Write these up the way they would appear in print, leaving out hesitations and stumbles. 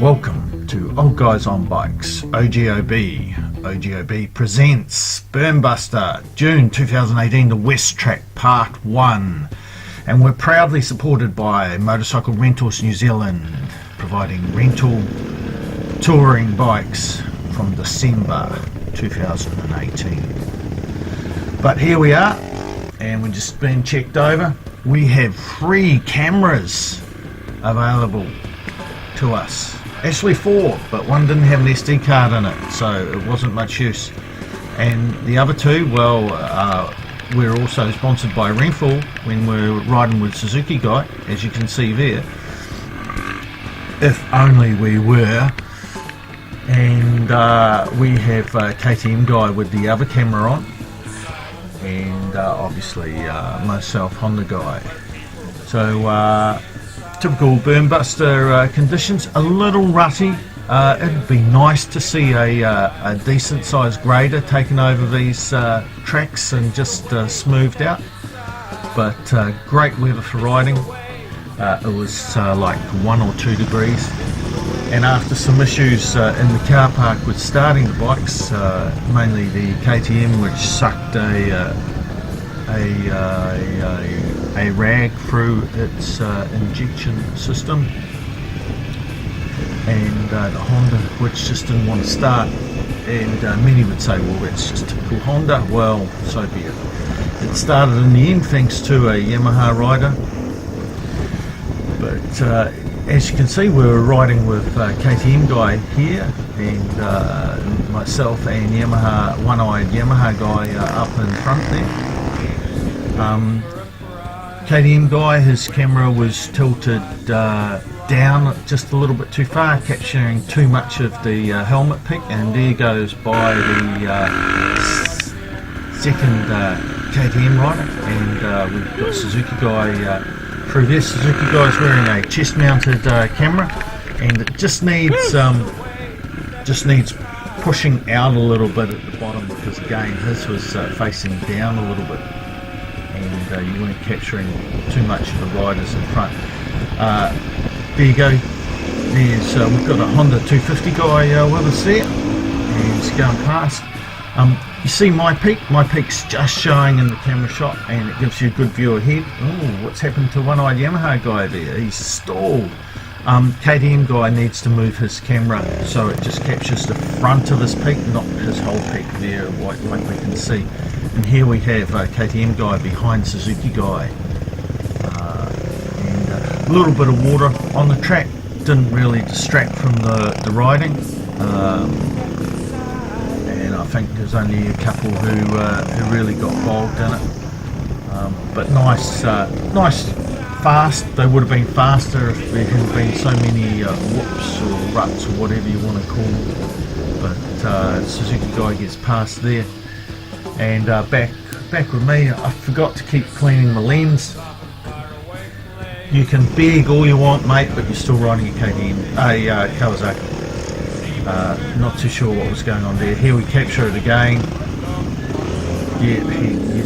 Welcome to Old Guys on Bikes, OGOB. OGOB presents Berm Buster, June 2018, the West Track Part 1. And we're proudly supported by Motorcycle Rentals New Zealand, providing rental touring bikes from December 2018. But here we are, and we're just being checked over. We have 3 cameras available to us. Actually 4, but one didn't have an SD card in it, so it wasn't much use. And the other 2, well, we're also sponsored by Rental when we're riding with Suzuki Guy, as you can see there. If only we were. And we have KTM Guy with the other camera on, and obviously myself, Honda Guy. So typical Berm Buster conditions, a little rutty. It'd be nice to see a decent sized grader taking over these tracks and just smoothed out, but great weather for riding. It was like 1 or 2 degrees, and after some issues in the car park with starting the bikes, mainly the KTM, which sucked a rag through its injection system, and the Honda, which just didn't want to start. And many would say, well, that's just typical Honda. Well, so be it. It started in the end thanks to a Yamaha rider. But as you can see, we were riding with KTM Guy here, and myself and Yamaha, one-eyed Yamaha Guy up in front there. KTM Guy, his camera was tilted down just a little bit too far, capturing too much of the helmet peak, and there goes by the second KTM rider. And we've got Suzuki Guy through there. Suzuki Guy's wearing a chest-mounted camera, and it just needs pushing out a little bit at the bottom, because again his was facing down a little bit, and you weren't capturing too much of the riders in front. There you go. There's we've got a Honda 250 Guy with us there, and he's going past. You see my peak's just showing in the camera shot, and it gives you a good view ahead. Oh, what's happened to one-eyed Yamaha Guy there? He's stalled. KTM Guy needs to move his camera so it just captures the front of his peak, not his whole peak there, like we can see. And here we have KTM Guy behind Suzuki Guy. And a little bit of water on the track didn't really distract from the riding. And I think there's only a couple who really got bogged in it. But nice, fast. They would have been faster if there hadn't been so many whoops or ruts or whatever you want to call them. But Suzuki Guy gets past there, and back with me. I forgot to keep cleaning the lens. You can beg all you want, mate, but you're still riding a Kawasaki. Not too sure what was going on there. Here we capture it again. Yeah, you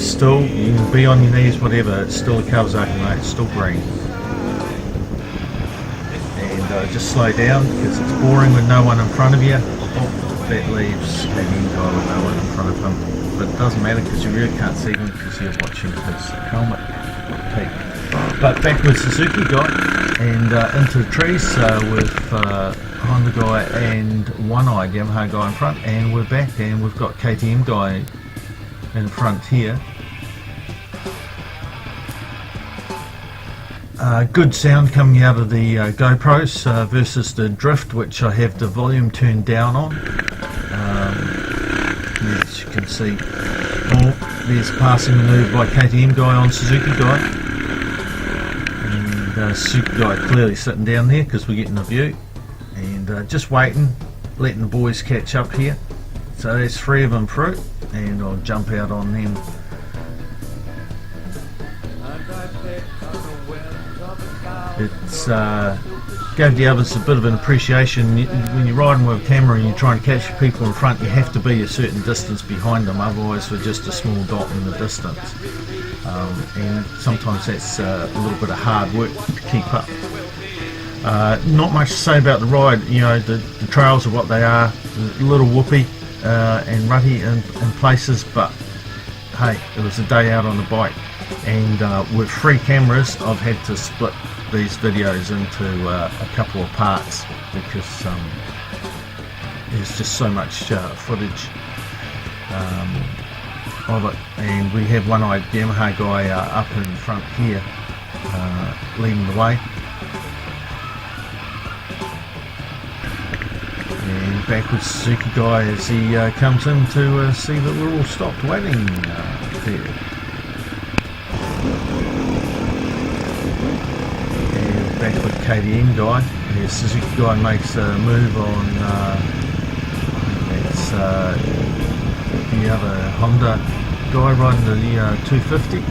can be on your knees, whatever, it's still a Kawasaki, mate, it's still green. And just slow down, because it's boring with no one in front of you. Oh, that leaves KTM Guy with no one in front of him. But it doesn't matter, because you really can't see him, because you're watching his helmet peak. But back with Suzuki Guy, and into the trees with Honda Guy and one-eyed Yamaha Guy in front, and we're back, and we've got KTM Guy in front here. Good sound coming out of the GoPros versus the drift, which I have the volume turned down on. As you can see, there's passing manoeuvre by KTM Guy on Suzuki Guy, and Suzuki Guy clearly sitting down there because we're getting a view, and just waiting, letting the boys catch up here. So there's 3 of them through, and I'll jump out on them. It's gave the others a bit of an appreciation. When you're riding with a camera and you're trying to catch people in front, you have to be a certain distance behind them, otherwise we're just a small dot in the distance. And sometimes that's a little bit of hard work to keep up. Not much to say about the ride. You know, the trails are what they are, a little whoopy and rutty in places, but hey, it was a day out on the bike, and with 3 cameras I've had to split these videos into a couple of parts because there's just so much footage of it. And we have one-eyed Yamaha guy up in front here leading the way, and back with Suzuki Guy as he comes in to see that we're all stopped waiting there. And back with KTM Guy, the Suzuki Guy makes a move on it's the other Honda guy riding the 250.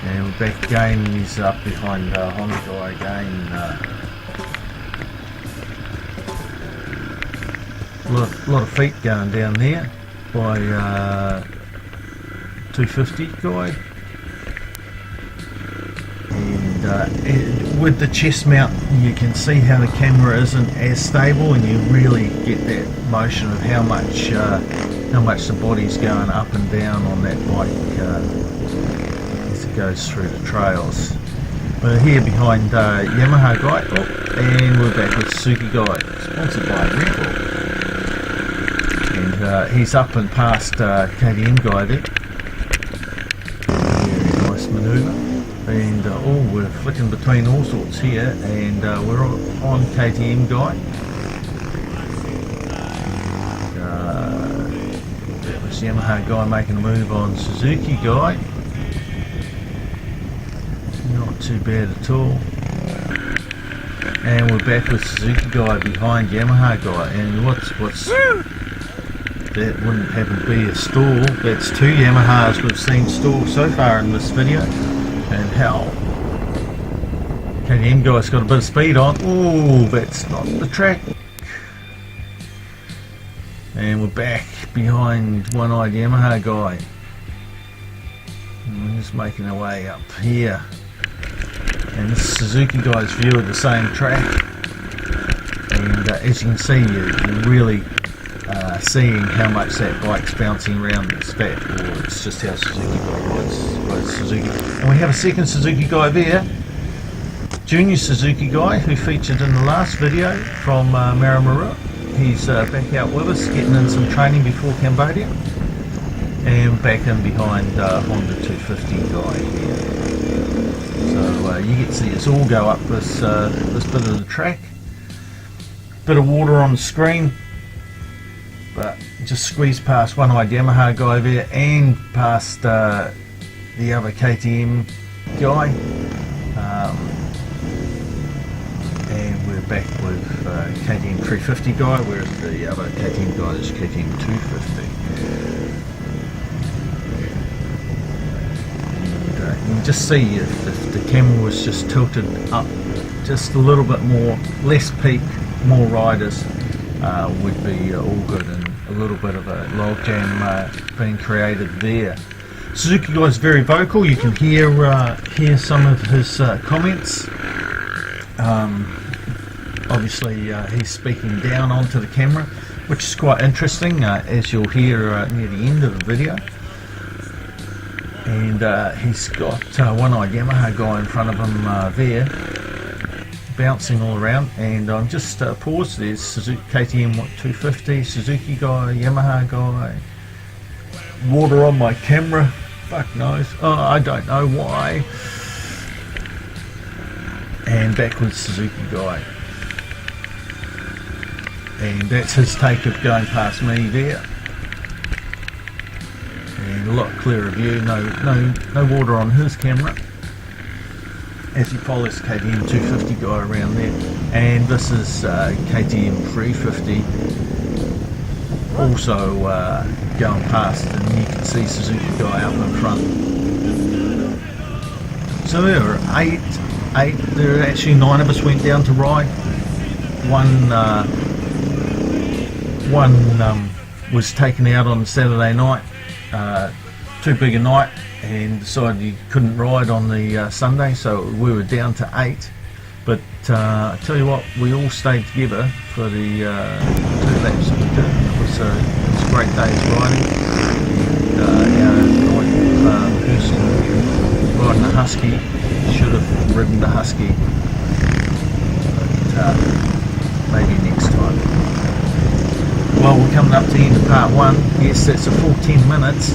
And we're back again, he's up behind Honda Guy again. Lot of feet going down there by 250 guy. And with the chest mount, you can see how the camera isn't as stable, and you really get that motion of how much the body's going up and down on that bike as it goes through the trails. We're here behind Yamaha Guy, and we're back with Suzuki Guy, sponsored by Red Bull. And he's up and past KTM Guy there. Very nice manoeuvre. And we're flicking between all sorts here, and we're on KTM Guy. That was Yamaha Guy making a move on Suzuki Guy. Not too bad at all. And we're back with Suzuki Guy behind Yamaha Guy. And what's that wouldn't happen to be a stall. That's 2 Yamahas we've seen stall so far in this video. And hell, KTM Guy's got a bit of speed on. Oh, that's not the track. And we're back behind one-eyed Yamaha Guy. And we're just making our way up here. And this is Suzuki Guy's view of the same track. And as you can see, you're really seeing how much that bike's bouncing around. It's that, or it's just how Suzuki Guy rides Suzuki. And we have a second Suzuki Guy there, Junior Suzuki Guy, who featured in the last video from Maramara. He's back out with us, getting in some training before Cambodia, and back in behind Honda 250 Guy here. So you get to see us all go up this bit of the track. Bit of water on the screen, but just squeeze past one-eyed Yamaha Guy there and past the other KTM Guy, and we're back with KTM 350 Guy, whereas the other KTM Guy is KTM 250. And you can just see if the camera was just tilted up just a little bit more, less peak, more riders, would be all good, and a little bit of a logjam being created there. Suzuki Guy's very vocal. You can hear some of his comments. Obviously he's speaking down onto the camera, which is quite interesting, as you'll hear near the end of the video. And he's got one-eyed Yamaha Guy in front of him there, bouncing all around. And I'm just paused. There's Suzuki KTM 250, Suzuki Guy, Yamaha Guy. Water on my camera. Fuck knows. Oh, I don't know why. And back with Suzuki Guy. And that's his take of going past me there. And a lot clearer view. No water on his camera as he follows KTM 250 Guy around there. And this is KTM 350 also going past, and you can see Suzuki Guy up in front. So there are eight. There are actually 9 of us went down to ride. One was taken out on Saturday night. Too big a night. and decided you couldn't ride on the Sunday, so we were down to 8. But I tell you what, we all stayed together for the 2 laps that we did. It was a great day's riding. Our guy person riding the Husky should have ridden the Husky, but maybe next time. Well, we're coming up to the end of part 1. Yes, that's a full 10 minutes.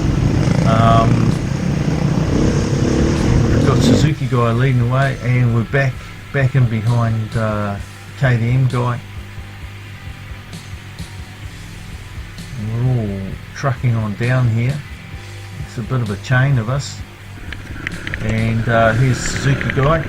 We've got Suzuki Guy leading the way, and we're back in behind KTM Guy. And we're all trucking on down here. It's a bit of a chain of us. And here's Suzuki Guy.